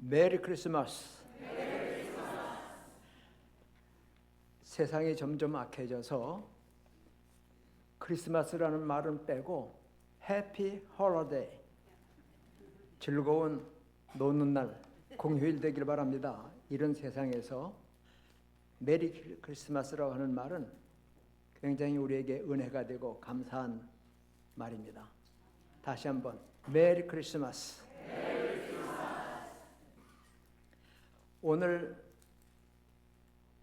메리 크리스마스. 세상이 점점 악해져서 크리스마스라는 말은 빼고 해피 홀리데이, 즐거운 노는 날, 공휴일 되길 바랍니다. 이런 세상에서 메리 크리스마스라고 하는 말은 굉장히 우리에게 은혜가 되고 감사한 말입니다. 다시 한번 메리 크리스마스. 오늘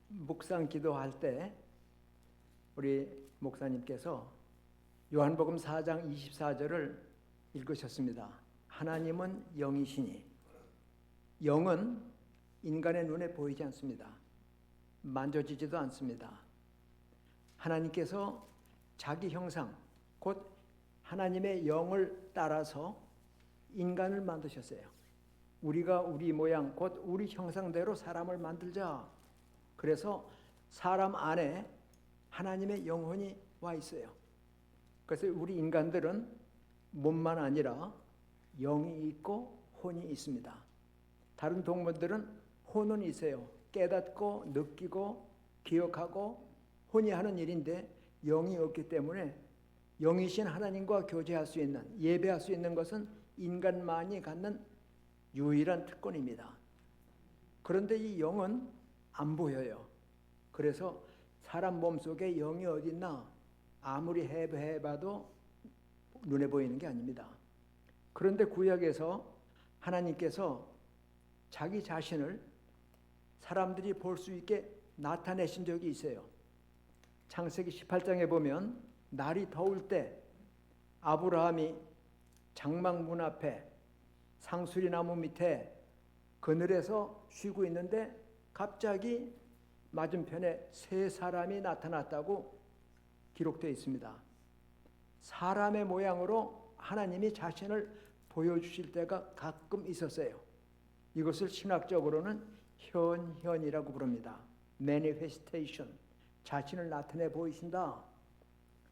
묵상 기도할 때 우리 목사님께서 요한복음 4장 24절을 읽으셨습니다. 하나님은 영이시니, 영은 인간의 눈에 보이지 않습니다. 만져지지도 않습니다. 하나님께서 자기 형상, 곧 하나님의 영을 따라서 인간을 만드셨어요. 우리가 우리 모양, 곧 우리 형상대로 사람을 만들자. 그래서 사람 안에 하나님의 영혼이 와 있어요. 그래서 우리 인간들은 몸만 아니라 영이 있고 혼이 있습니다. 다른 동물들은 혼은 있어요. 깨닫고 느끼고 기억하고 혼이 하는 일인데 영이 없기 때문에 영이신 하나님과 교제할 수 있는, 예배할 수 있는 것은 인간만이 갖는 유일한 특권입니다. 그런데 이 영은 안 보여요. 그래서 사람 몸속에 영이 어디 있나 아무리 해봐도 눈에 보이는 게 아닙니다. 그런데 구약에서 하나님께서 자기 자신을 사람들이 볼 수 있게 나타내신 적이 있어요. 창세기 18장에 보면 날이 더울 때 아브라함이 장막 문 앞에 상수리 나무 밑에 그늘에서 쉬고 있는데 갑자기 맞은편에 세 사람이 나타났다고 기록되어 있습니다. 사람의 모양으로 하나님이 자신을 보여주실 때가 가끔 있었어요. 이것을 신학적으로는 현현이라고 부릅니다. manifestation, 자신을 나타내 보이신다.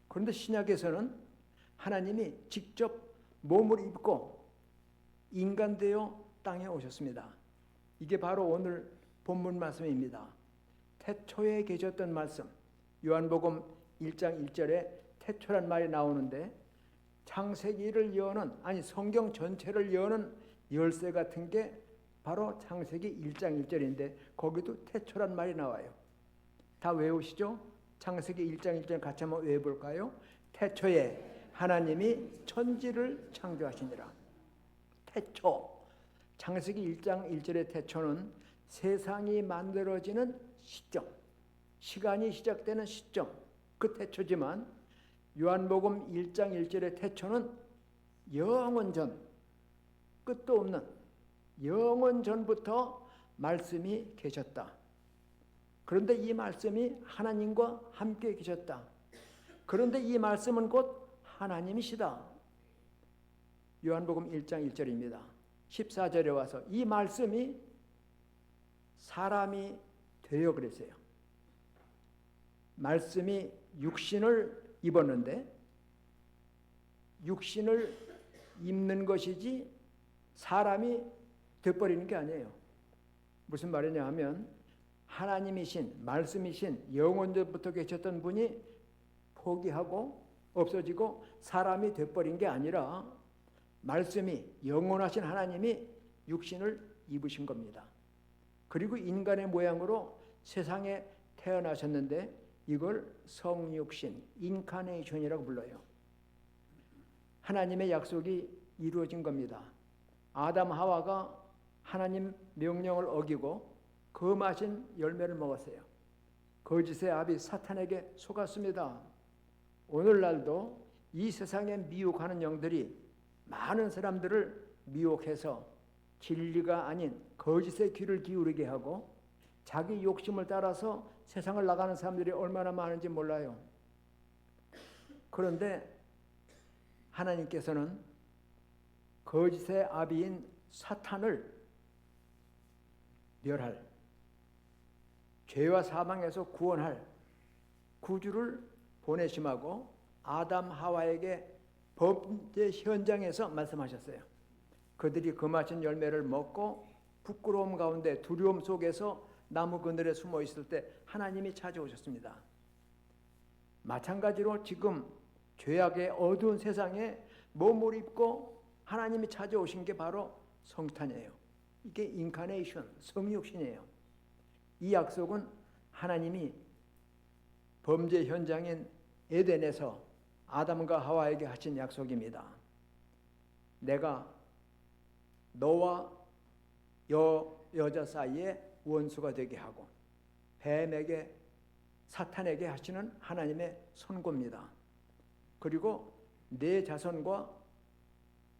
그런데 신약에서는 하나님이 직접 몸을 입고 인간 되어 땅에 오셨습니다. 이게 바로 오늘 본문 말씀입니다. 태초에 계셨던 말씀, 요한복음 1장 1절에 태초란 말이 나오는데 창세기를 여는, 아니 성경 전체를 여는 열쇠 같은 게 바로 창세기 1장 1절인데 거기도 태초란 말이 나와요. 다 외우시죠? 창세기 1장 1절 같이 한번 외워볼까요? 태초에 하나님이 천지를 창조하시니라. 태초, 창세기 1장 1절의 태초는 세상이 만들어지는 시점, 시간이 시작되는 시점, 그 태초지만 요한복음 1장 1절의 태초는 영원 전, 끝도 없는 영원 전부터 말씀이 계셨다. 그런데 이 말씀이 하나님과 함께 계셨다. 그런데 이 말씀은 곧 하나님이시다. 요한복음 1장 1절입니다. 14절에 와서 이 말씀이 사람이 되어 그랬어요. 말씀이 육신을 입었는데 육신을 입는 것이지 사람이 되어버리는 게 아니에요. 무슨 말이냐 하면 하나님이신, 말씀이신 영원전부터 계셨던 분이 포기하고 없어지고 사람이 되어버린 게 아니라 말씀이, 영원하신 하나님이 육신을 입으신 겁니다. 그리고 인간의 모양으로 세상에 태어나셨는데 이걸 성육신, 인카네이션이라고 불러요. 하나님의 약속이 이루어진 겁니다. 아담 하와가 하나님 명령을 어기고 거마신 열매를 먹었어요. 거짓의 아비 사탄에게 속았습니다. 오늘날도 이 세상에 미혹하는 영들이 많은 사람들을 미혹해서 진리가 아닌 거짓의 귀를 기울이게 하고 자기 욕심을 따라서 세상을 나가는 사람들이 얼마나 많은지 몰라요. 그런데 하나님께서는 거짓의 아비인 사탄을 멸할, 죄와 사망에서 구원할 구주를 보내심하고 아담 하와에게 범죄 현장에서 말씀하셨어요. 그들이 그 마신 열매를 먹고 부끄러움 가운데 두려움 속에서 나무 그늘에 숨어 있을 때 하나님이 찾아오셨습니다. 마찬가지로 지금 죄악의 어두운 세상에 몸을 입고 하나님이 찾아오신 게 바로 성탄이에요. 이게 인카네이션, 성육신이에요. 이 약속은 하나님이 범죄 현장인 에덴에서 아담과 하와에게 하신 약속입니다. 내가 너와 여자 사이에 원수가 되게 하고 뱀에게 사탄에게 하시는 하나님의 선고입니다. 그리고 내 자손과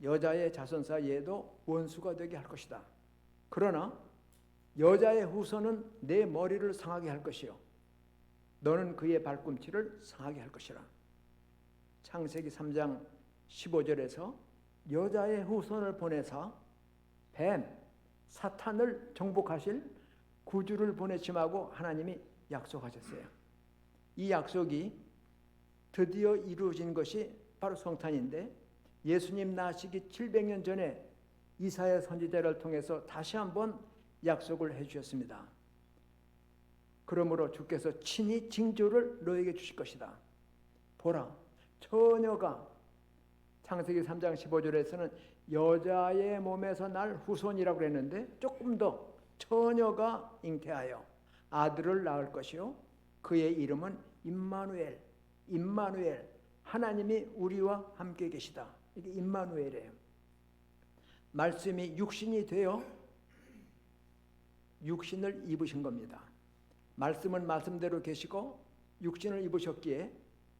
여자의 자손 사이에도 원수가 되게 할 것이다. 그러나 여자의 후손은 내 머리를 상하게 할 것이요 너는 그의 발꿈치를 상하게 할 것이라. 창세기 3장 15절에서 여자의 후손을 보내사 뱀, 사탄을 정복하실 구주를 보내심하고 하나님이 약속하셨어요. 이 약속이 드디어 이루어진 것이 바로 성탄인데 예수님 나시기 700년 전에 이사야 선지자를 통해서 다시 한번 약속을 해주셨습니다. 그러므로 주께서 친히 징조를 너에게 주실 것이다. 보라, 처녀가 창세기 3장 15절에서는 여자의 몸에서 날 후손이라고 했는데 조금 더 처녀가 잉태하여 아들을 낳을 것이요 그의 이름은 임마누엘, 임마누엘, 하나님이 우리와 함께 계시다. 이게 임마누엘이에요. 말씀이 육신이 되어 육신을 입으신 겁니다. 말씀은 말씀대로 계시고 육신을 입으셨기에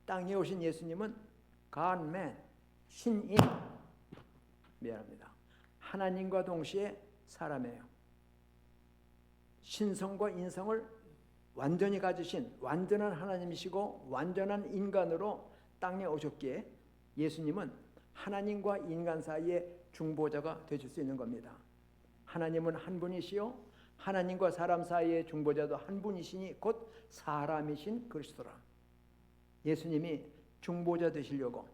땅에 오신 예수님은 God man, 신인, 미안합니다. 하나님과 동시에 사람이에요. 신성과 인성을 완전히 가지신 완전한 하나님이시고 완전한 인간으로 땅에 오셨기에 예수님은 하나님과 인간 사이의 중보자가 되실 수 있는 겁니다. 하나님은 한 분이시요 하나님과 사람 사이의 중보자도 한 분이시니 곧 사람이신 그리스도라. 예수님이 중보자 되시려고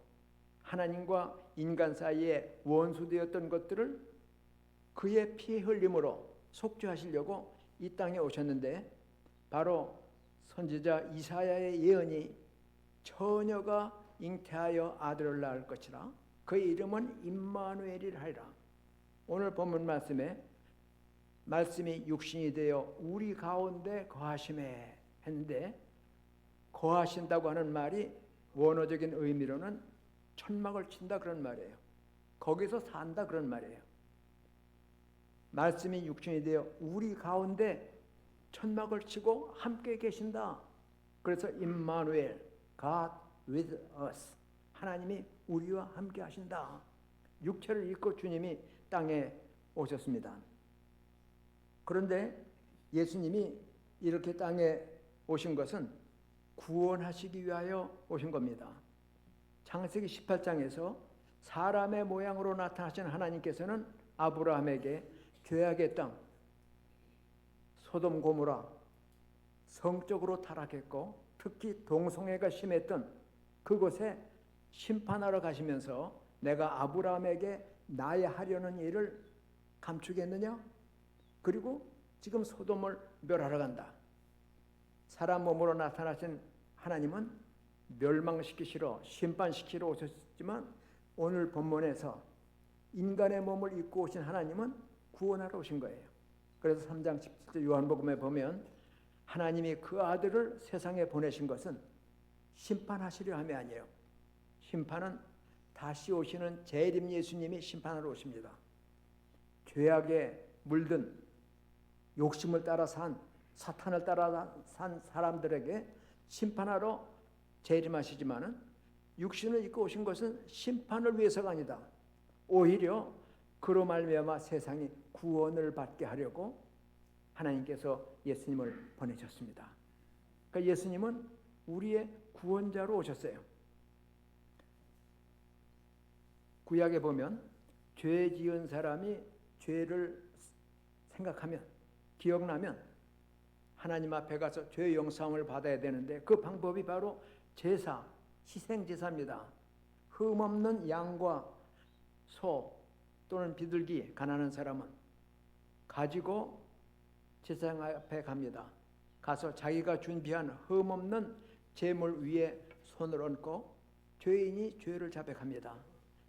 하나님과 인간 사이에 원수되었던 것들을 그의 피 흘림으로 속죄하시려고 이 땅에 오셨는데 바로 선지자 이사야의 예언이 처녀가 잉태하여 아들을 낳을 것이라 그의 이름은 임마누엘이라 하리라. 오늘 본문 말씀에 말씀이 육신이 되어 우리 가운데 거하심에 했는데 거하신다고 하는 말이 원어적인 의미로는 천막을 친다 그런 말이에요. 거기서 산다 그런 말이에요. 말씀이 육신이 되어 우리 가운데 천막을 치고 함께 계신다. 그래서 임마누엘, God with us, 하나님이 우리와 함께 하신다. 육체를 입고 주님이 땅에 오셨습니다. 그런데 예수님이 이렇게 땅에 오신 것은 구원하시기 위하여 오신 겁니다. 창세기 18장에서 사람의 모양으로 나타나신 하나님께서는 아브라함에게 죄악의 땅, 소돔 고모라, 성적으로 타락했고 특히 동성애가 심했던 그곳에 심판하러 가시면서 내가 아브라함에게 나의 하려는 일을 감추겠느냐? 그리고 지금 소돔을 멸하러 간다. 사람 몸으로 나타나신 하나님은 멸망시키시러 심판시키러 오셨지만 오늘 본문에서 인간의 몸을 입고 오신 하나님은 구원하러 오신 거예요. 그래서 3장 17절 요한복음에 보면 하나님이 그 아들을 세상에 보내신 것은 심판하시려 함이 아니에요. 심판은 다시 오시는 재림 예수님이 심판하러 오십니다. 죄악에 물든 욕심을 따라 산 사탄을 따라 산 사람들에게 심판하러 재림하시지만은 육신을 입고 오신 것은 심판을 위해서가 아니다. 오히려 그로 말미암아 세상이 구원을 받게 하려고 하나님께서 예수님을 보내셨습니다. 그러니까 예수님은 우리의 구원자로 오셨어요. 구약에 보면 죄 지은 사람이 죄를 생각하면 기억나면 하나님 앞에 가서 죄 용서함을 받아야 되는데 그 방법이 바로 제사, 희생제사입니다. 흠없는 양과 소 또는 비둘기 가난한 사람은 가지고 제사장 앞에 갑니다. 가서 자기가 준비한 흠없는 제물 위에 손을 얹고 죄인이 죄를 자백합니다.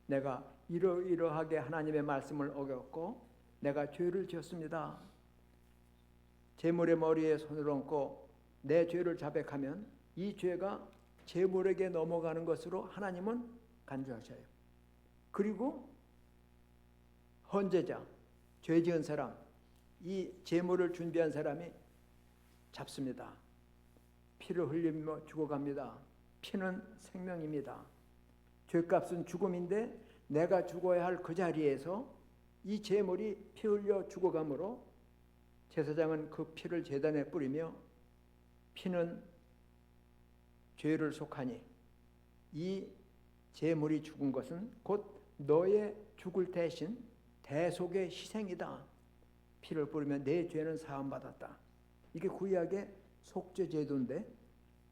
내가 이러이러하게 하나님의 말씀을 어겼고 내가 죄를 지었습니다. 제물의 머리에 손을 얹고 내 죄를 자백하면 이 죄가 제물에게 넘어가는 것으로 하나님은 간주하셔요. 그리고 헌제자, 죄 지은 사람, 이 제물을 준비한 사람이 잡습니다. 피를 흘리며 죽어갑니다. 피는 생명입니다. 죄값은 죽음인데 내가 죽어야 할 그 자리에서 이 제물이 피 흘려 죽어가므로 제사장은 그 피를 제단에 뿌리며 피는 죄를 속하니 이 제물이 죽은 것은 곧 너의 죽을 대신 대속의 희생이다. 피를 뿌리면 내 죄는 사함받았다. 이게 구약의 속죄 제도인데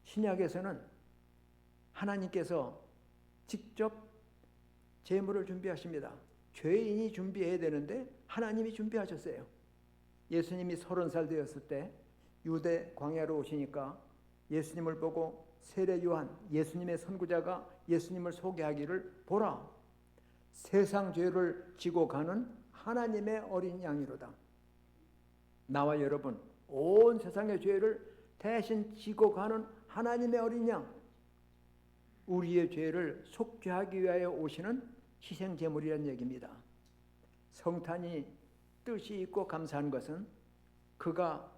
신약에서는 하나님께서 직접 제물을 준비하십니다. 죄인이 준비해야 되는데 하나님이 준비하셨어요. 예수님이 30살 되었을 때 유대 광야로 오시니까 예수님을 보고 세례 요한, 예수님의 선구자가 예수님을 소개하기를 보라. 세상 죄를 지고 가는 하나님의 어린 양이로다. 나와 여러분 온 세상의 죄를 대신 지고 가는 하나님의 어린 양, 우리의 죄를 속죄하기 위하여 오시는 희생제물이라는 얘기입니다. 성탄이 뜻이 있고 감사한 것은 그가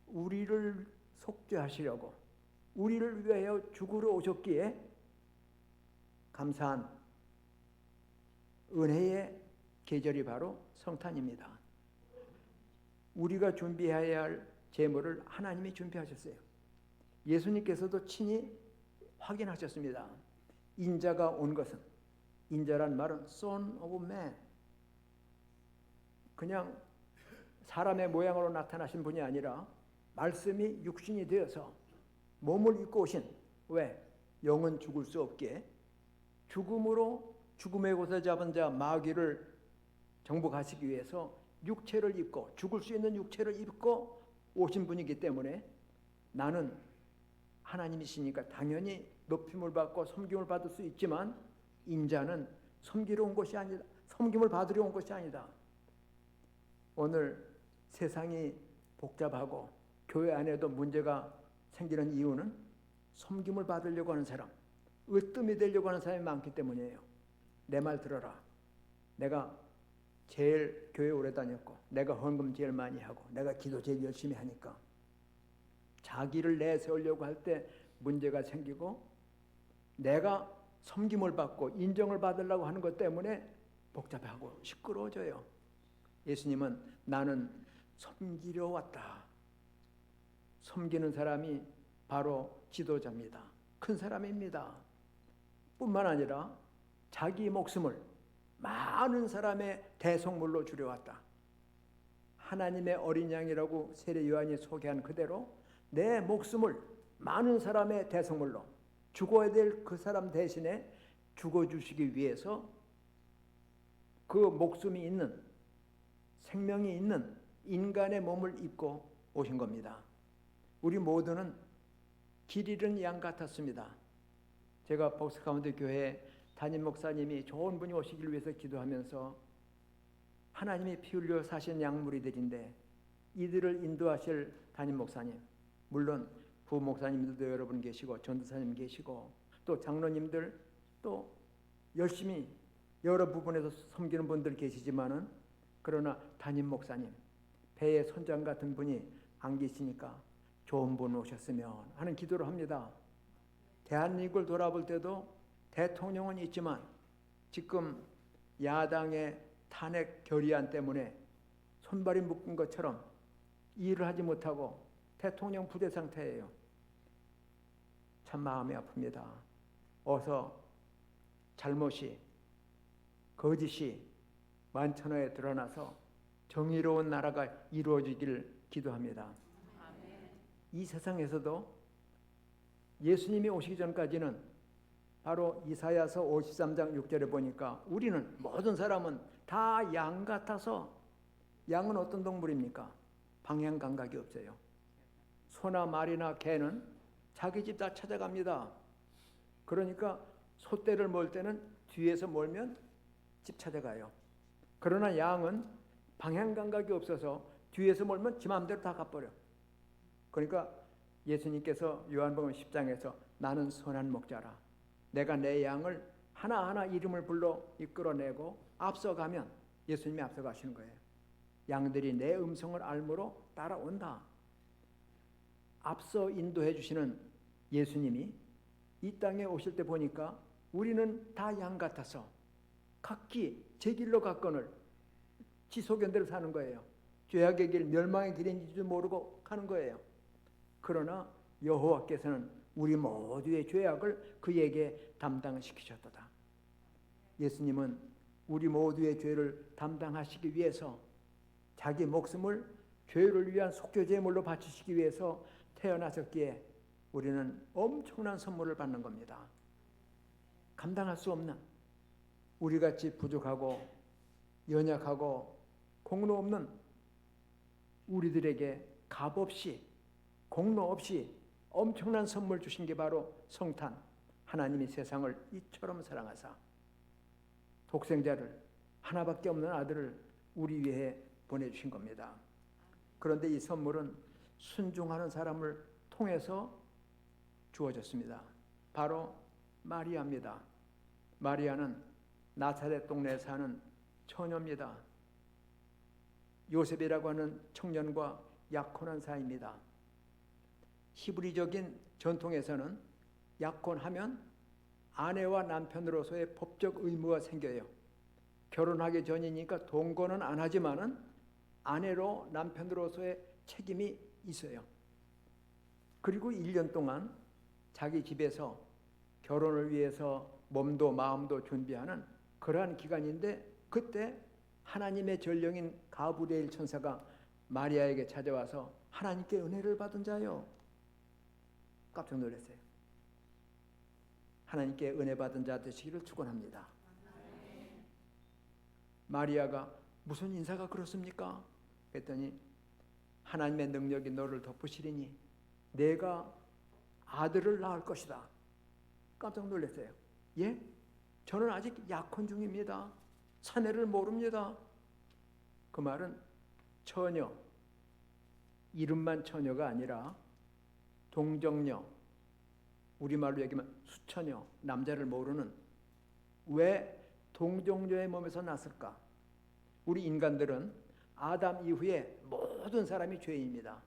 우리를 속죄하시려고 우리를 위하여 죽으러 오셨기에 감사한 은혜의 계절이 바로 성탄입니다. 우리가 준비해야 할 제물을 하나님이 준비하셨어요. 예수님께서도 친히 확인하셨습니다. 인자가 온 것은, 인자란 말은 Son of Man, 그냥 사람의 모양으로 나타나신 분이 아니라 말씀이 육신이 되어서 몸을 입고 오신, 왜? 영은 죽을 수 없게 죽음으로 죽음의 곳에 잡은 자 마귀를 정복하시기 위해서 육체를 입고 죽을 수 있는 육체를 입고 오신 분이기 때문에 나는 하나님이시니까 당연히 높임을 받고 섬김을 받을 수 있지만 인자는 섬기러 온 것이 아니다. 섬김을 받으려 온 것이 아니다. 오늘 세상이 복잡하고 교회 안에도 문제가 생기는 이유는 섬김을 받으려고 하는 사람, 으뜸이 되려고 하는 사람이 많기 때문이에요. 내 말 들어라. 내가 제일 교회 오래 다녔고 내가 헌금 제일 많이 하고 내가 기도 제일 열심히 하니까 자기를 내세우려고 할 때 문제가 생기고 내가 섬김을 받고 인정을 받으려고 하는 것 때문에 복잡하고 시끄러워져요. 예수님은 나는 섬기려 왔다. 섬기는 사람이 바로 지도자입니다. 큰 사람입니다. 뿐만 아니라 자기 목숨을 많은 사람의 대속물로 주려 왔다. 하나님의 어린 양이라고 세례 요한이 소개한 그대로 내 목숨을 많은 사람의 대속물로 죽어야 될 그 사람 대신에 죽어주시기 위해서 그 목숨이 있는 생명이 있는 인간의 몸을 입고 오신 겁니다. 우리 모두는 길 잃은 양 같았습니다. 제가 복스카운트 교회 담임 목사님이 좋은 분이 오시길 위해서 기도하면서 하나님이 피 흘려 사신 양무리들인데 이들을 인도하실 담임 목사님, 물론 부목사님들도 여러분 계시고 전도사님 계시고 또 장로님들 또 열심히 여러 부분에서 섬기는 분들 계시지만은 그러나 담임 목사님, 배의 선장 같은 분이 안 계시니까 좋은 분 오셨으면 하는 기도를 합니다. 대한민국을 돌아볼 때도 대통령은 있지만 지금 야당의 탄핵 결의안 때문에 손발이 묶은 것처럼 일을 하지 못하고 대통령 부재 상태예요. 참 마음이 아픕니다. 어서 잘못이, 거짓이 만천하에 드러나서 정의로운 나라가 이루어지기를 기도합니다. 이 세상에서도 예수님이 오시기 전까지는 바로 이사야서 53장 6절에 보니까 우리는 모든 사람은 다 양 같아서 양은 어떤 동물입니까? 방향 감각이 없어요. 소나 말이나 개는 자기 집 다 찾아갑니다. 그러니까 소떼를 몰 때는 뒤에서 몰면 집 찾아가요. 그러나 양은 방향 감각이 없어서 뒤에서 몰면 지 마음대로 다 가버려. 그러니까 예수님께서 요한복음 10장에서 나는 선한 목자라, 내가 내 양을 하나하나 이름을 불러 이끌어내고 앞서가면 예수님이 앞서가시는 거예요. 양들이 내 음성을 알므로 따라온다. 앞서 인도해 주시는 예수님이 이 땅에 오실 때 보니까 우리는 다 양 같아서 각기 제 길로 갔거늘 지소견대로 사는 거예요. 죄악의 길, 멸망의 길인지도 모르고 가는 거예요. 그러나 여호와께서는 우리 모두의 죄악을 그에게 담당시키셨도다. 예수님은 우리 모두의 죄를 담당하시기 위해서 자기 목숨을 죄를 위한 속죄제물로 바치시기 위해서 태어나셨기에 우리는 엄청난 선물을 받는 겁니다. 감당할 수 없는, 우리같이 부족하고 연약하고 공로 없는 우리들에게 값없이 공로 없이 엄청난 선물 주신 게 바로 성탄, 하나님이 세상을 이처럼 사랑하사 독생자를, 하나밖에 없는 아들을 우리 위해 보내주신 겁니다. 그런데 이 선물은 순종하는 사람을 통해서 주어졌습니다. 바로 마리아입니다. 마리아는 나사렛 동네에 사는 처녀입니다. 요셉이라고 하는 청년과 약혼한 사이입니다. 히브리적인 전통에서는 약혼하면 아내와 남편으로서의 법적 의무가 생겨요. 결혼하기 전이니까 동거는 안 하지만은 아내로 남편으로서의 책임이 있어요. 그리고 1년 동안 자기 집에서 결혼을 위해서 몸도 마음도 준비하는 그러한 기간인데, 그때 하나님의 전령인 가브리엘 천사가 마리아에게 찾아와서 하나님께 은혜를 받은 자요. 깜짝 놀랐어요. 하나님께 은혜 받은 자 되시기를 축원합니다. 마리아가 무슨 인사가 그렇습니까? 그랬더니 하나님의 능력이 너를 덮으시리니 내가 아들을 낳을 것이다. 깜짝 놀랐어요. 예? 저는 아직 약혼 중입니다. 사내를 모릅니다. 그 말은 처녀, 이름만 처녀가 아니라 동정녀, 우리말로 얘기하면 수처녀, 남자를 모르는, 왜 동정녀의 몸에서 났을까? 우리 인간들은 아담 이후에 모든 사람이 죄인입니다.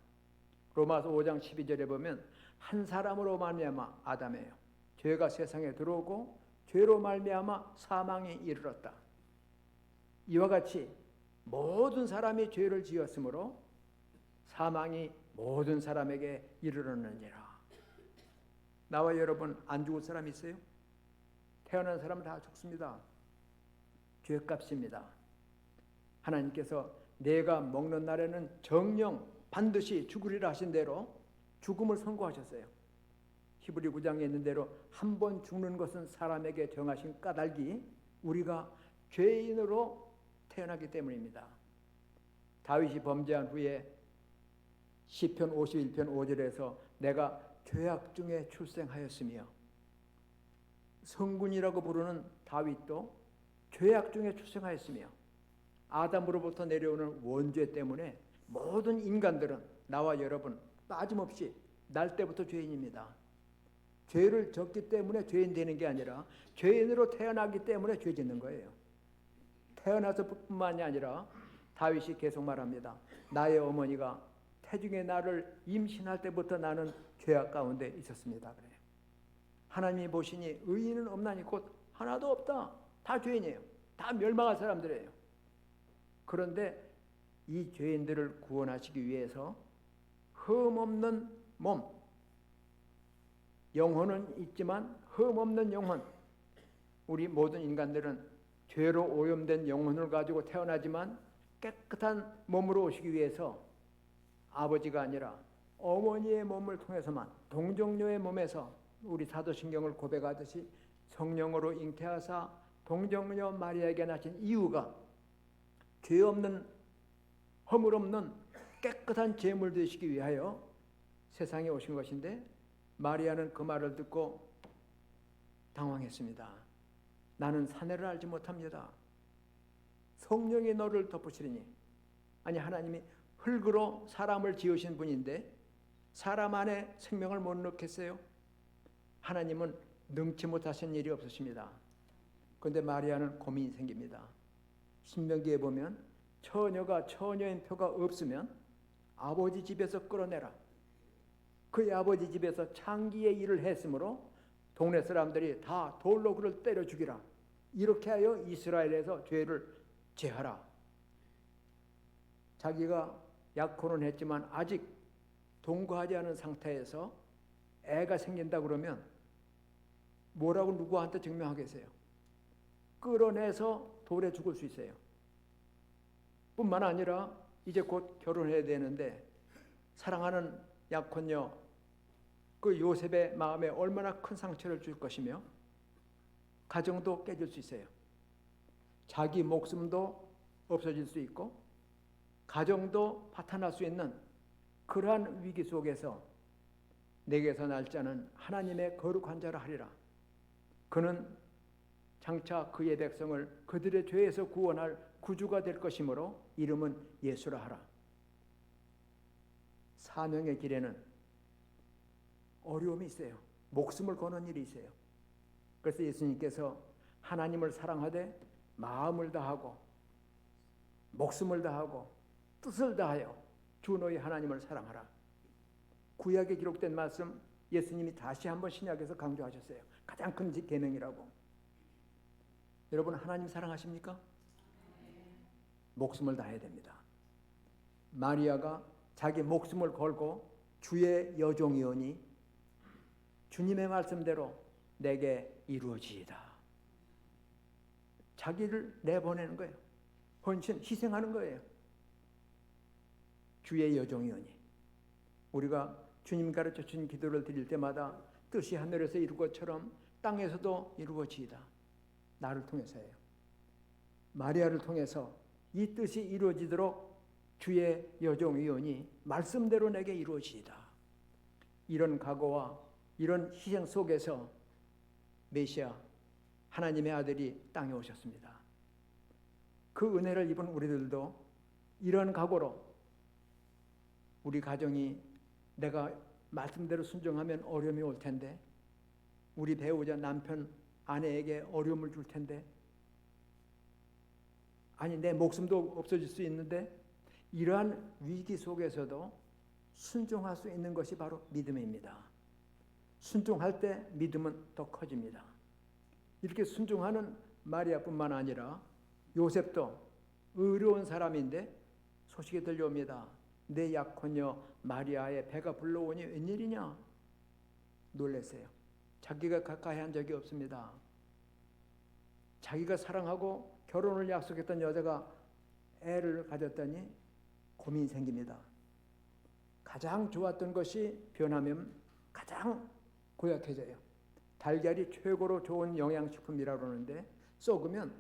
로마서 5장 12절에 보면 한 사람으로 말미암아 아담이에요. 죄가 세상에 들어오고 죄로 말미암아 사망에 이르렀다. 이와 같이 모든 사람이 죄를 지었으므로 사망이 모든 사람에게 이르렀느니라. 나와 여러분 안 죽을 사람 있어요? 태어난 사람은 다 죽습니다. 죄값입니다. 하나님께서 내가 먹는 날에는 정령 반드시 죽으리라 하신 대로 죽음을 선고하셨어요. 히브리 9장에 있는 대로 한 번 죽는 것은 사람에게 정하신 까닭이 우리가 죄인으로 태어나기 때문입니다. 다윗이 범죄한 후에 시편 51편 5절에서 내가 죄악 중에 출생하였으며, 성군이라고 부르는 다윗도 죄악 중에 출생하였으며, 아담으로부터 내려오는 원죄 때문에 모든 인간들은, 나와 여러분 빠짐없이 날 때부터 죄인입니다. 죄를 졌기 때문에 죄인 되는 게 아니라 죄인으로 태어나기 때문에 죄 짓는 거예요. 태어나서 뿐만이 아니라 다윗이 계속 말합니다. 나의 어머니가 태중에 나를 임신할 때부터 나는 죄악 가운데 있었습니다. 그래요. 하나님이 보시니 의인은 없나니 곧 하나도 없다. 다 죄인이에요. 다 멸망할 사람들이에요. 그런데 이 죄인들을 구원하시기 위해서 흠없는 몸, 영혼은 있지만 흠없는 영혼, 우리 모든 인간들은 죄로 오염된 영혼을 가지고 태어나지만 깨끗한 몸으로 오시기 위해서 아버지가 아니라 어머니의 몸을 통해서만, 동정녀의 몸에서 우리 사도신경을 고백하듯이 성령으로 잉태하사 동정녀 마리아에게 낳으신 이유가 죄 없는 허물 없는 깨끗한 제물 되시기 위하여 세상에 오신 것인데, 마리아는 그 말을 듣고 당황했습니다. 나는 사내를 알지 못합니다. 성령이 너를 덮으시리니. 아니, 하나님이 흙으로 사람을 지으신 분인데 사람 안에 생명을 못 넣겠어요? 하나님은 능치 못하신 일이 없으십니다. 그런데 마리아는 고민이 생깁니다. 신명기에 보면 처녀가 처녀인 표가 없으면 아버지 집에서 끌어내라. 그의 아버지 집에서 창기의 일을 했으므로 동네 사람들이 다 돌로 그를 때려 죽이라. 이렇게 하여 이스라엘에서 죄를 제하라. 자기가 약혼은 했지만 아직 동거하지 않은 상태에서 애가 생긴다 그러면 뭐라고 누구한테 증명하겠어요? 끌어내서 돌에 죽을 수 있어요. 뿐만 아니라 이제 곧 결혼해야 되는데 사랑하는 약혼녀 그 요셉의 마음에 얼마나 큰 상처를 줄 것이며 가정도 깨질 수 있어요. 자기 목숨도 없어질 수 있고 가정도 파탄날 수 있는 그러한 위기 속에서 내게서 날 자는 하나님의 거룩한 자라 하리라. 그는 장차 그의 백성을 그들의 죄에서 구원할 구주가 될 것이므로 이름은 예수라 하라. 사명의 길에는 어려움이 있어요. 목숨을 거는 일이 있어요. 그래서 예수님께서 하나님을 사랑하되 마음을 다하고 목숨을 다하고 뜻을 다하여 주 너희 하나님을 사랑하라. 구약에 기록된 말씀 예수님이 다시 한번 신약에서 강조하셨어요. 가장 큰 계명이라고. 여러분, 하나님 사랑하십니까? 목숨을 다해야 됩니다. 마리아가 자기 목숨을 걸고 주의 여종이오니 주님의 말씀대로 내게 이루어지이다. 자기를 내보내는 거예요. 헌신, 희생하는 거예요. 주의 여종이오니. 우리가 주님 가르쳐 주신 기도를 드릴 때마다 뜻이 하늘에서 이룬 것처럼 땅에서도 이루어지이다. 나를 통해서예요. 마리아를 통해서 이 뜻이 이루어지도록 주의 여종이오니 말씀대로 내게 이루어지이다. 이런 각오와 이런 희생 속에서 메시아 하나님의 아들이 땅에 오셨습니다. 그 은혜를 입은 우리들도 이런 각오로 우리 가정이 내가 말씀대로 순종하면 어려움이 올 텐데, 우리 배우자 남편 아내에게 어려움을 줄 텐데, 아니 내 목숨도 없어질 수 있는데, 이러한 위기 속에서도 순종할 수 있는 것이 바로 믿음입니다. 순종할 때 믿음은 더 커집니다. 이렇게 순종하는 마리아뿐만 아니라 요셉도 의로운 사람인데 소식이 들려옵니다. 내 약혼녀 마리아의 배가 불러오니 웬일이냐? 놀랐어요. 자기가 가까이 한 적이 없습니다. 자기가 사랑하고 결혼을 약속했던 여자가 애를 가졌더니 고민이 생깁니다. 가장 좋았던 것이 변하면 가장 고약해져요. 달걀이 최고로 좋은 영양식품이라고 그러는데 썩으면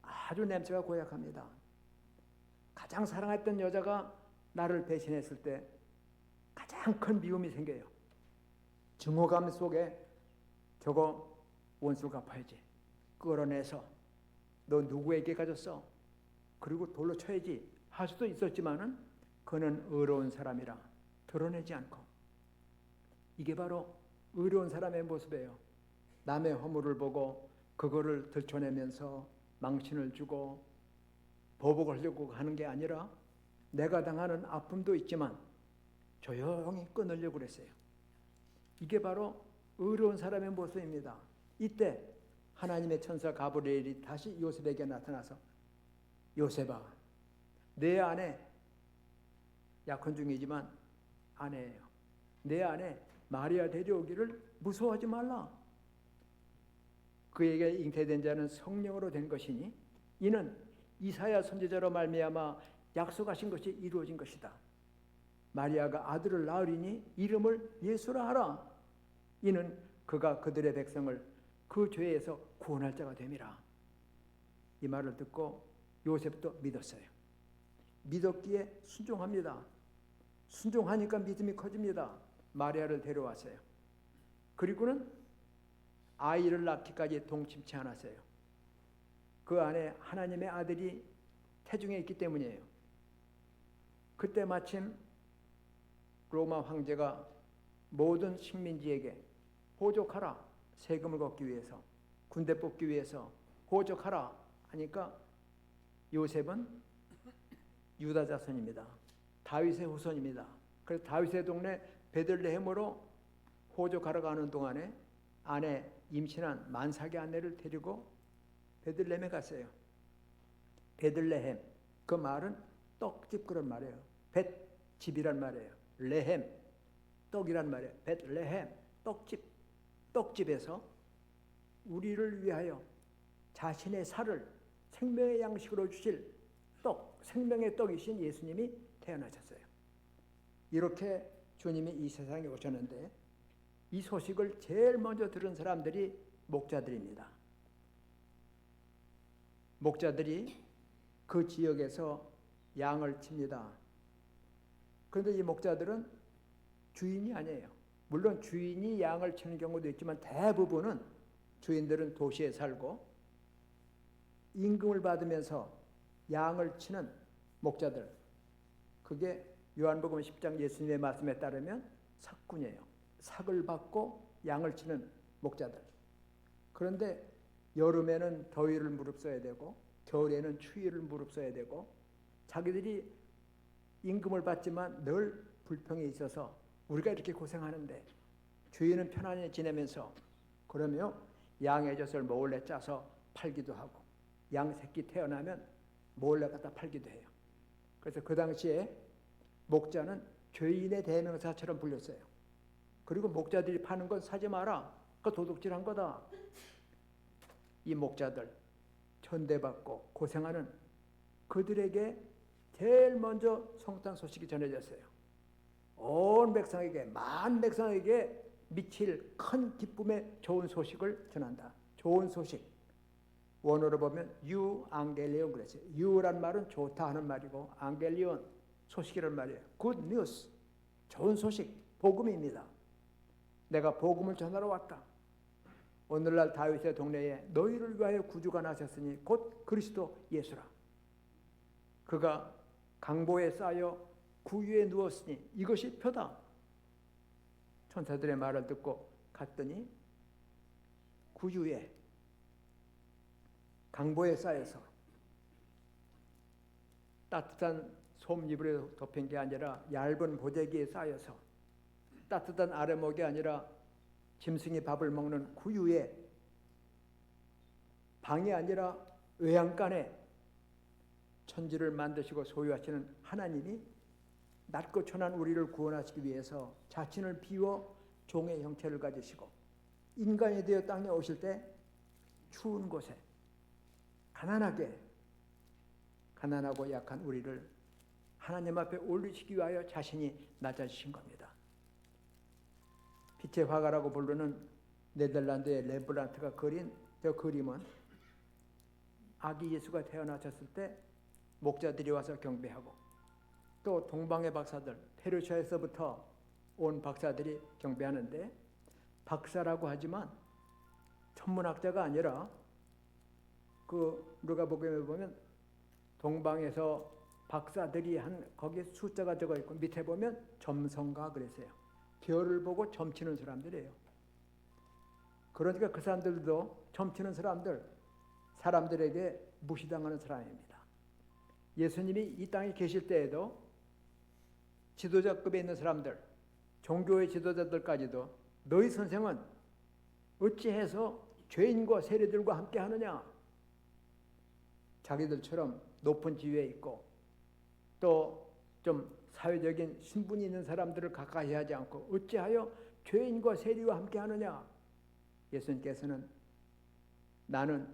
아주 냄새가 고약합니다. 가장 사랑했던 여자가 나를 배신했을 때 가장 큰 미움이 생겨요. 증오감 속에 저거 원수 갚아야지. 끌어내서 너 누구에게 가졌어? 그리고 돌로 쳐야지 할 수도 있었지만은 그는 의로운 사람이라 드러내지 않고. 이게 바로 의로운 사람의 모습이에요. 남의 허물을 보고 그거를 들춰내면서 망신을 주고 보복을 하려고 하는 게 아니라 내가 당하는 아픔도 있지만 조용히 끊으려고 그랬어요. 이게 바로 의로운 사람의 모습입니다. 이때 하나님의 천사 가브리엘이 다시 요셉에게 나타나서 요셉아, 내 아내 약혼 중이지만 아내예요. 내 아내 마리아 데려오기를 무서워하지 말라. 그에게 잉태된 자는 성령으로 된 것이니 이는 이사야 선지자로 말미암아 약속하신 것이 이루어진 것이다. 마리아가 아들을 낳으리니 이름을 예수라 하라. 이는 그가 그들의 백성을 그 죄에서 구원할 자가 됨이라. 이 말을 듣고 요셉도 믿었어요. 믿었기에 순종합니다. 순종하니까 믿음이 커집니다. 마리아를 데려왔어요. 그리고는 아이를 낳기까지 동침치 않았어요. 그 안에 하나님의 아들이 태중에 있기 때문이에요. 그때 마침 로마 황제가 모든 식민지에게 호족하라, 세금을 걷기 위해서, 군대 뽑기 위해서 호족하라 하니까 요셉은 유다 자손입니다. 다윗의 후손입니다. 그래서 다윗의 동네 베들레헴으로 호족하러 가는 동안에 아내 임신한 만삭의 아내를 데리고 베들레헴에 갔어요. 베들레헴, 그 말은 떡집 그런 말이에요. 벳집이란 말이에요. 레헴, 떡이란 말이에요. 벳레헴, 떡집. 떡집에서 우리를 위하여 자신의 살을 생명의 양식으로 주실 떡, 생명의 떡이신 예수님이 태어나셨어요. 이렇게 주님이 이 세상에 오셨는데 이 소식을 제일 먼저 들은 사람들이 목자들입니다. 목자들이 그 지역에서 양을 칩니다. 그런데 이 목자들은 주인이 아니에요. 물론 주인이 양을 치는 경우도 있지만 대부분은 주인들은 도시에 살고 임금을 받으면서 양을 치는 목자들, 그게 요한복음 10장 예수님의 말씀에 따르면 삭군이에요. 삭을 받고 양을 치는 목자들. 그런데 여름에는 더위를 무릅써야 되고 겨울에는 추위를 무릅써야 되고 자기들이 임금을 받지만 늘 불평이 있어서 우리가 이렇게 고생하는데 주인은 편안히 지내면서 그러면 양의 젖을 몰래 짜서 팔기도 하고 양 새끼 태어나면 몰래 갖다 팔기도 해요. 그래서 그 당시에 목자는 죄인의 대명사처럼 불렸어요. 그리고 목자들이 파는 건 사지 마라. 그거 도둑질한 거다. 이 목자들 천대받고 고생하는 그들에게 제일 먼저 성탄 소식이 전해졌어요. 온 백성에게, 만 백성에게 미칠 큰 기쁨의 좋은 소식을 전한다. 좋은 소식. 원어로 보면 유앙겔리온 그랬어요. 유란 말은 좋다 하는 말이고 앙겔리온 소식이란 말이에요. 굿 뉴스, 좋은 소식, 복음입니다. 내가 복음을 전하러 왔다. 오늘날 다윗의 동네에 너희를 위하여 구주가 나셨으니 곧 그리스도 예수라. 그가 강보에 쌓여 구유에 누웠으니 이것이 표다. 천사들의 말을 듣고 갔더니 구유에 강보에 쌓여서 따뜻한 솜이불에 덮인 게 아니라 얇은 보재기에 쌓여서 따뜻한 아래목이 아니라 짐승이 밥을 먹는 구유에 방이 아니라 외양간에 천지를 만드시고 소유하시는 하나님이 낮고 천한 우리를 구원하시기 위해서 자신을 비워 종의 형체를 가지시고 인간이 되어 땅에 오실 때 추운 곳에 가난하고 약한 우리를 하나님 앞에 올리시기 위하여 자신이 낮아지신 겁니다. 빛의 화가라고 부르는 네덜란드의 렘브란트가 그린 저 그림은 아기 예수가 태어나셨을 때 목자들이 와서 경배하고 또 동방의 박사들, 페르시아에서부터 온 박사들이 경배하는데 박사라고 하지만 천문학자가 아니라 그 누가복음에 보면 동방에서 박사들이 한 거기에 숫자가 적어 있고 밑에 보면 점성가 그랬어요. 별을 보고 점치는 사람들이에요. 그러니까 그 사람들도 점치는 사람들에게 무시당하는 사람입니다. 예수님이 이 땅에 계실 때에도 지도자급에 있는 사람들, 종교의 지도자들까지도 너희 선생은 어찌해서 죄인과 세리들과 함께 하느냐? 자기들처럼 높은 지위에 있고 또 좀 사회적인 신분이 있는 사람들을 가까이 하지 않고 어찌하여 죄인과 세리와 함께 하느냐? 예수님께서는 나는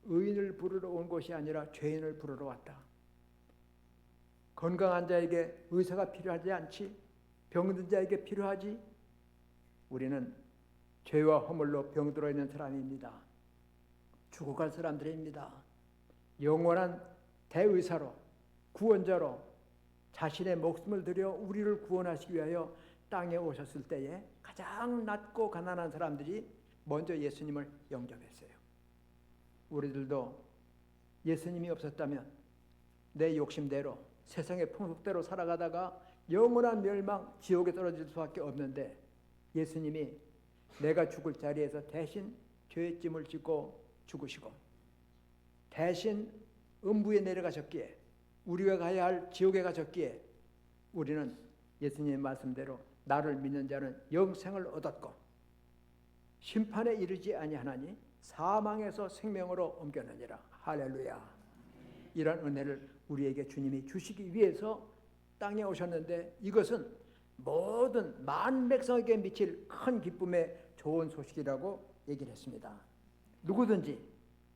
의인을 부르러 온 것이 아니라 죄인을 부르러 왔다. 건강한 자에게 의사가 필요하지 않지, 병든 자에게 필요하지. 우리는 죄와 허물로 병들어 있는 사람입니다. 죽어갈 사람들입니다. 영원한 대의사로 구원자로 자신의 목숨을 들여 우리를 구원하시기 위하여 땅에 오셨을 때에 가장 낮고 가난한 사람들이 먼저 예수님을 영접했어요. 우리들도 예수님이 없었다면 내 욕심대로 세상의 풍속대로 살아가다가 영원한 멸망, 지옥에 떨어질 수밖에 없는데 예수님이 내가 죽을 자리에서 대신 죄의 짐을 짓고 죽으시고 대신 음부에 내려가셨기에 우리가 가야 할 지옥에 가셨기에 우리는 예수님의 말씀대로 나를 믿는 자는 영생을 얻었고 심판에 이르지 아니하나니 사망에서 생명으로 옮겨내니라. 할렐루야. 이런 은혜를 우리에게 주님이 주시기 위해서 땅에 오셨는데 이것은 모든 만 백성에게 미칠 큰 기쁨의 좋은 소식이라고 얘기를 했습니다. 누구든지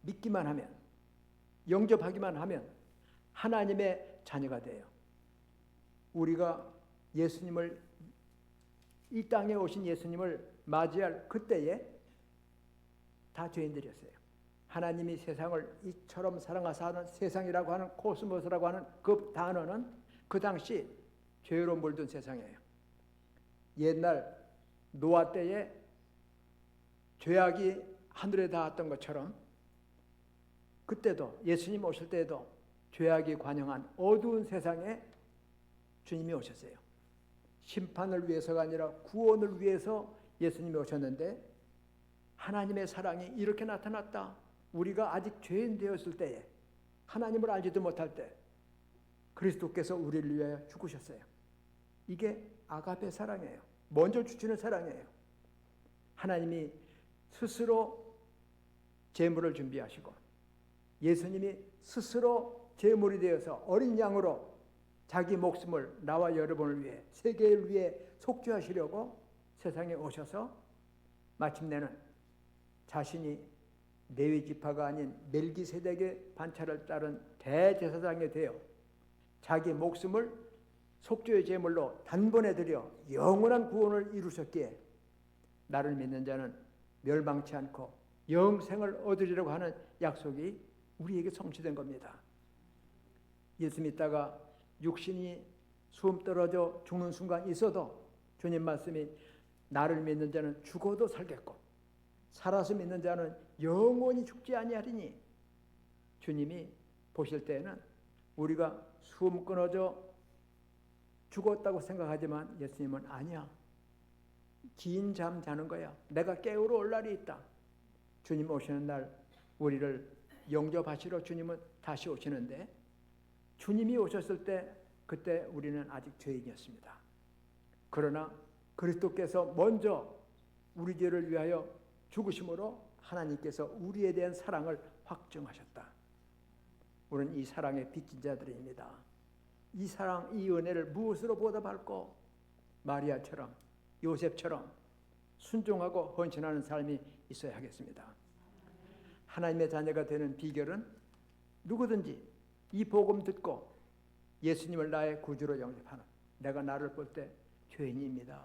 믿기만 하면, 영접하기만 하면 하나님의 자녀가 돼요. 우리가 예수님을, 이 땅에 오신 예수님을 맞이할 그때에 다 죄인들이었어요. 하나님이 세상을 이처럼 사랑하사 하는 세상이라고 하는 코스모스라고 하는 그 단어는 그 당시 죄로 물든 세상이에요. 옛날 노아 때에 죄악이 하늘에 닿았던 것처럼 그때도 예수님 오실 때에도 죄악이 관영한 어두운 세상에 주님이 오셨어요. 심판을 위해서가 아니라 구원을 위해서 예수님이 오셨는데 하나님의 사랑이 이렇게 나타났다. 우리가 아직 죄인 되었을 때에 하나님을 알지도 못할 때 그리스도께서 우리를 위하여 죽으셨어요. 이게 아가페 사랑이에요. 먼저 주시는 사랑이에요. 하나님이 스스로 제물을 준비하시고 예수님이 스스로 제물이 되어서 어린 양으로 자기 목숨을 나와 여러분을 위해 세계를 위해 속죄하시려고 세상에 오셔서 마침내는 자신이 레위 지파가 아닌 멜기세덱의 반차를 따른 대제사장이 되어 자기 목숨을 속죄의 제물로 단번에 드려 영원한 구원을 이루셨기에 나를 믿는 자는 멸망치 않고 영생을 얻으리라고 하는 약속이 우리에게 성취된 겁니다. 예수 믿다가 육신이 숨 떨어져 죽는 순간 있어도 주님 말씀이 나를 믿는 자는 죽어도 살겠고 살아서 믿는 자는 영원히 죽지 아니하리니 주님이 보실 때에는 우리가 숨 끊어져 죽었다고 생각하지만 예수님은 아니야. 긴 잠 자는 거야. 내가 깨우러 올 날이 있다. 주님 오시는 날 우리를 영접하시러 주님은 다시 오시는데 주님이 오셨을 때 그때 우리는 아직 죄인이었습니다. 그러나 그리스도께서 먼저 우리 죄를 위하여 죽으심으로 하나님께서 우리에 대한 사랑을 확증하셨다. 우리는 이 사랑의 빚진 자들입니다. 이 사랑, 이 은혜를 무엇으로 보답할꼬? 마리아처럼 요셉처럼 순종하고 헌신하는 삶이 있어야 하겠습니다. 하나님의 자녀가 되는 비결은 누구든지 이 복음 듣고 예수님을 나의 구주로 영접하는, 내가 나를 볼 때 죄인입니다.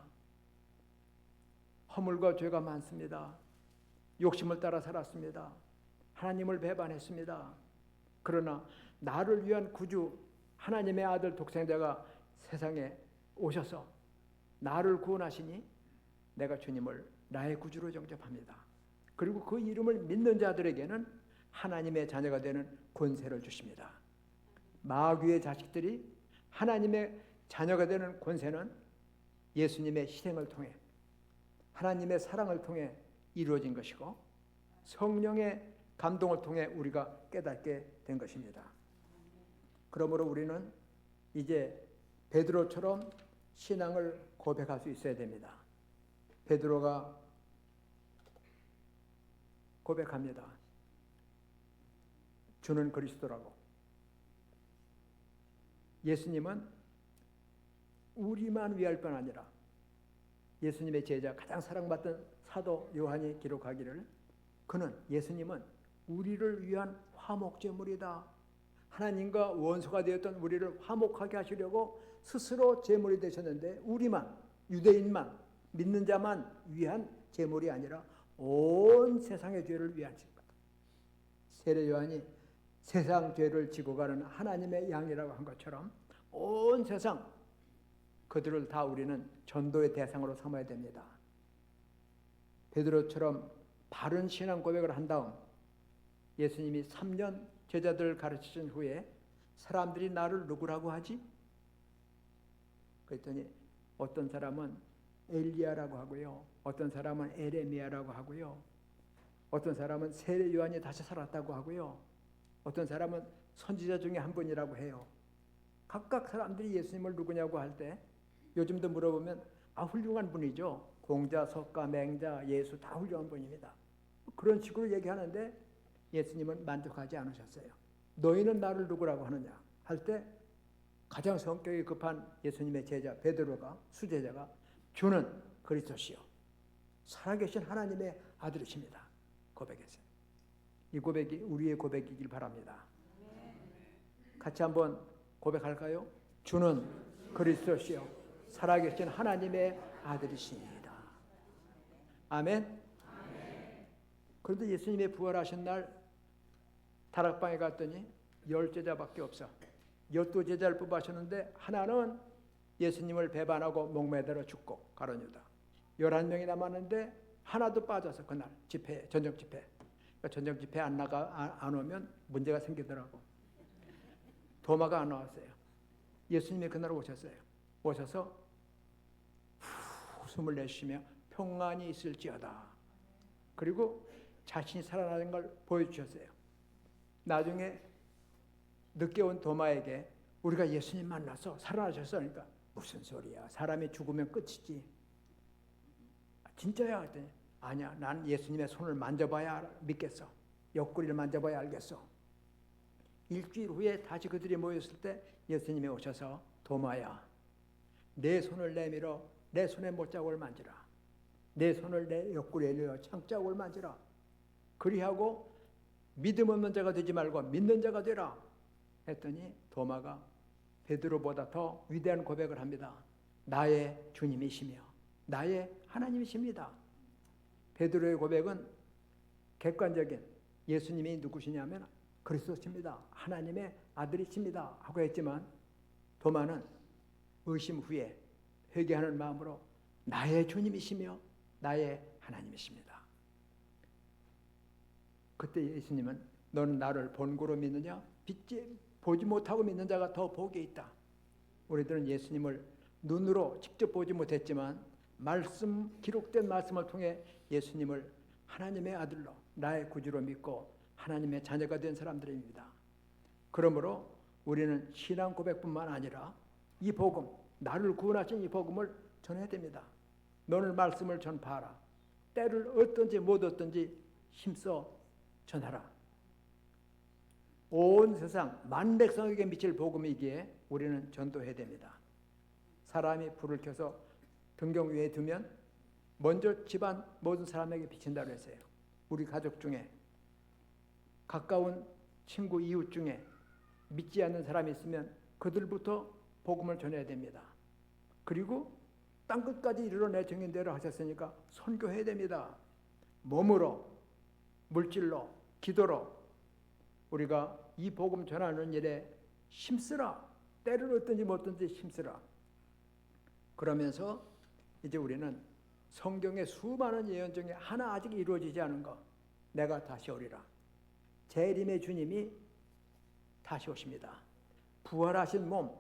허물과 죄가 많습니다. 욕심을 따라 살았습니다. 하나님을 배반했습니다. 그러나 나를 위한 구주 하나님의 아들 독생자가 세상에 오셔서 나를 구원하시니 내가 주님을 나의 구주로 영접합니다. 그리고 그 이름을 믿는 자들에게는 하나님의 자녀가 되는 권세를 주십니다. 마귀의 자식들이 하나님의 자녀가 되는 권세는 예수님의 희생을 통해 하나님의 사랑을 통해 이루어진 것이고 성령의 감동을 통해 우리가 깨닫게 된 것입니다. 그러므로 우리는 이제 베드로처럼 신앙을 고백할 수 있어야 됩니다. 베드로가 고백합니다. 주는 그리스도라고. 예수님은 우리만 위할 뿐 아니라 예수님의 제자 가장 사랑받던 사도 요한이 기록하기를 그는 예수님은 우리를 위한 화목제물이다. 하나님과 원수가 되었던 우리를 화목하게 하시려고 스스로 제물이 되셨는데 우리만, 유대인만, 믿는 자만 위한 제물이 아니라 온 세상의 죄를 위한 제물. 세례 요한이 세상 죄를 지고 가는 하나님의 양이라고 한 것처럼 온 세상 그들을 다 우리는 전도의 대상으로 삼아야 됩니다. 베드로처럼 바른 신앙 고백을 한 다음 예수님이 3년 제자들을 가르치신 후에 사람들이 나를 누구라고 하지? 그랬더니 어떤 사람은 엘리야라고 하고요, 어떤 사람은 에레미야라고 하고요, 어떤 사람은 세례 요한이 다시 살았다고 하고요, 어떤 사람은 선지자 중에 한 분이라고 해요. 각각 사람들이 예수님을 누구냐고 할 때 요즘도 물어보면 훌륭한 분이죠. 공자, 석가, 맹자, 예수 다 훌륭한 분입니다. 그런 식으로 얘기하는데 예수님은 만족하지 않으셨어요. 너희는 나를 누구라고 하느냐 할 때 가장 성격이 급한 예수님의 제자 베드로가, 수제자가 주는 그리스도시요 살아계신 하나님의 아들이십니다 고백했어요. 이 고백이 우리의 고백이길 바랍니다. 같이 한번 고백할까요? 주는 그리스도시요 살아계신 하나님의 아들이십니다. 아멘. 그런데 예수님의 부활하신 날 다락방에 갔더니 10제자밖에 없어. 12제자를 뽑아셨는데 하나는 예수님을 배반하고 목매달아 죽고 가룟 유다. 11명이 남았는데 하나도 빠져서 그날 집회, 전적 집회. 그러니까 전적 집회 안 오면 문제가 생기더라고. 도마가 안 나왔어요. 예수님이 그날 오셨어요. 오셔서 숨을 내쉬며 평안이 있을지어다. 그리고 자신이 살아나는 걸 보여주셨어요. 나중에 늦게 온 도마에게 우리가 예수님 만나서 살아나셨어. 그러니까 무슨 소리야. 사람이 죽으면 끝이지. 진짜야? 그랬더니 아니야. 난 예수님의 손을 만져봐야 믿겠어. 옆구리를 만져봐야 알겠어. 일주일 후에 다시 그들이 모였을 때 예수님이 오셔서 도마야, 내 손을 내밀어 내 손의 못자국을 만지라. 내 손을 내 옆구리에 넣어 창자국을 만지라. 그리하고 믿음 없는 자가 되지 말고 믿는 자가 되라 했더니 도마가 베드로보다 더 위대한 고백을 합니다. 나의 주님이시며 나의 하나님이십니다. 베드로의 고백은 객관적인 예수님이 누구시냐면 그리스도십니다. 하나님의 아들이십니다 하고 했지만 도마는 의심 후에 회개하는 마음으로 나의 주님이시며 나의 하나님이십니다. 그때 예수님은 너는 나를 본고로 믿느냐? 보지 못하고 믿는 자가 더 복이 있다. 우리들은 예수님을 눈으로 직접 보지 못했지만 기록된 말씀을 통해 예수님을 하나님의 아들로 나의 구주로 믿고 하나님의 자녀가 된 사람들입니다. 그러므로 우리는 신앙 고백뿐만 아니라 이 복음, 나를 구원하신 이 복음을 전해야 됩니다. 너는 말씀을 전파하라. 때를 얻든지 못 얻든지 힘써 전하라. 온 세상 만백성에게 미칠 복음이기에 우리는 전도해야 됩니다. 사람이 불을 켜서 등경 위에 두면 먼저 집안 모든 사람에게 비친다고 했어요. 우리 가족 중에 가까운 친구 이웃 중에 믿지 않는 사람이 있으면 그들부터 복음을 전해야 됩니다. 그리고 땅끝까지 이르러 내 정인대로 하셨으니까 선교해야 됩니다. 몸으로, 물질로, 기도로 우리가 이 복음 전하는 일에 힘쓰라. 때를 얻든지 못 얻든지 힘쓰라. 그러면서 이제 우리는 성경의 수많은 예언 중에 하나 아직 이루어지지 않은 것, 내가 다시 오리라. 재림의 주님이 다시 오십니다. 부활하신 몸,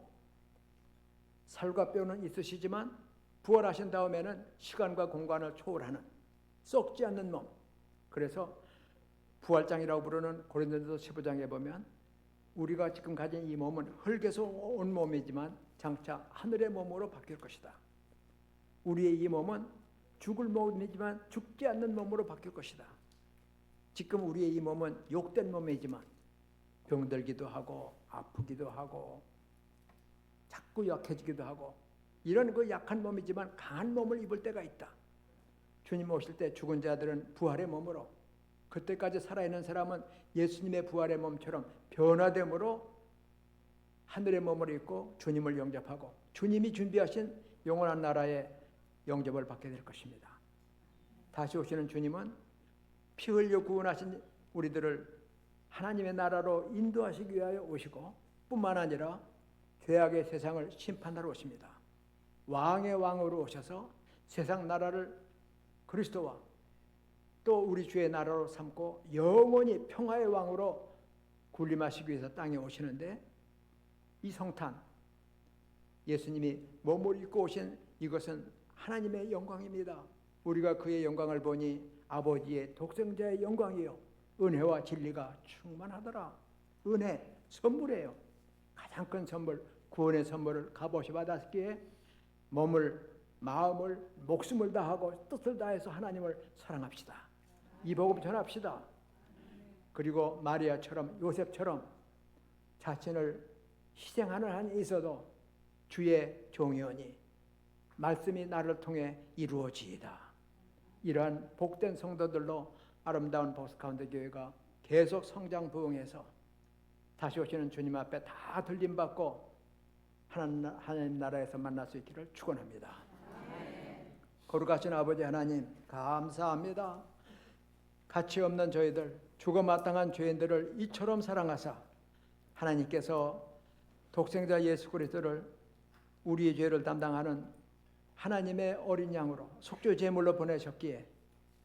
살과 뼈는 있으시지만 부활하신 다음에는 시간과 공간을 초월하는 썩지 않는 몸. 그래서 부활장이라고 부르는 고린도전서 15장에 보면 우리가 지금 가진 이 몸은 흙에서 온 몸이지만 장차 하늘의 몸으로 바뀔 것이다. 우리의 이 몸은 죽을 몸이지만 죽지 않는 몸으로 바뀔 것이다. 지금 우리의 이 몸은 욕된 몸이지만 병들기도 하고 아프기도 하고 자꾸 약해지기도 하고 이런 그 약한 몸이지만 강한 몸을 입을 때가 있다. 주님 오실 때 죽은 자들은 부활의 몸으로, 그때까지 살아있는 사람은 예수님의 부활의 몸처럼 변화됨으로 하늘의 몸을 입고 주님을 영접하고 주님이 준비하신 영원한 나라의 영접을 받게 될 것입니다. 다시 오시는 주님은 피 흘려 구원하신 우리들을 하나님의 나라로 인도하시기 위하여 오시고 뿐만 아니라 죄악의 세상을 심판하러 오십니다. 왕의 왕으로 오셔서 세상 나라를 그리스도와 또 우리 주의 나라로 삼고 영원히 평화의 왕으로 군림하시기 위해서 땅에 오시는데, 이 성탄 예수님이 몸을 입고 오신 이것은 하나님의 영광입니다. 우리가 그의 영광을 보니 아버지의 독생자의 영광이요 은혜와 진리가 충만하더라. 은혜, 선물이에요. 가장 큰 선물, 구원의 선물을 값없이 받았기에 몸을, 마음을, 목숨을 다하고 뜻을 다해서 하나님을 사랑합시다. 이 복음 전합시다. 그리고 마리아처럼, 요셉처럼 자신을 희생하는 한이 있어도 주의 종이오니 말씀이 나를 통해 이루어지이다. 이러한 복된 성도들로 아름다운 보스카운트 교회가 계속 성장 부흥해서 다시 오시는 주님 앞에 다 들림받고 하나님 나라에서 만날 수 있기를 축원합니다. 거룩하신 아버지 하나님, 감사합니다. 가치 없는 저희들, 죽어 마땅한 죄인들을 이처럼 사랑하사 하나님께서 독생자 예수 그리스도를 우리의 죄를 담당하는 하나님의 어린 양으로 속죄 제물로 보내셨기에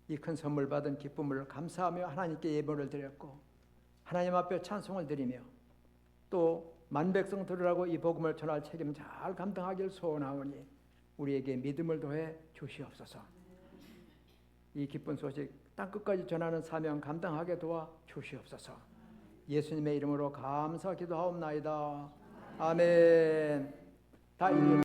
이 큰 선물 받은 기쁨을 감사하며 하나님께 예배를 드렸고, 하나님 앞에 찬송을 드리며 또 만백성 들으라고 이 복음을 전할 책임 잘 감당하길 소원하오니 우리에게 믿음을 더해 주시옵소서. 이 기쁜 소식 땅끝까지 전하는 사명 감당하게 도와 주시옵소서. 예수님의 이름으로 감사 기도하옵나이다. 아멘. 다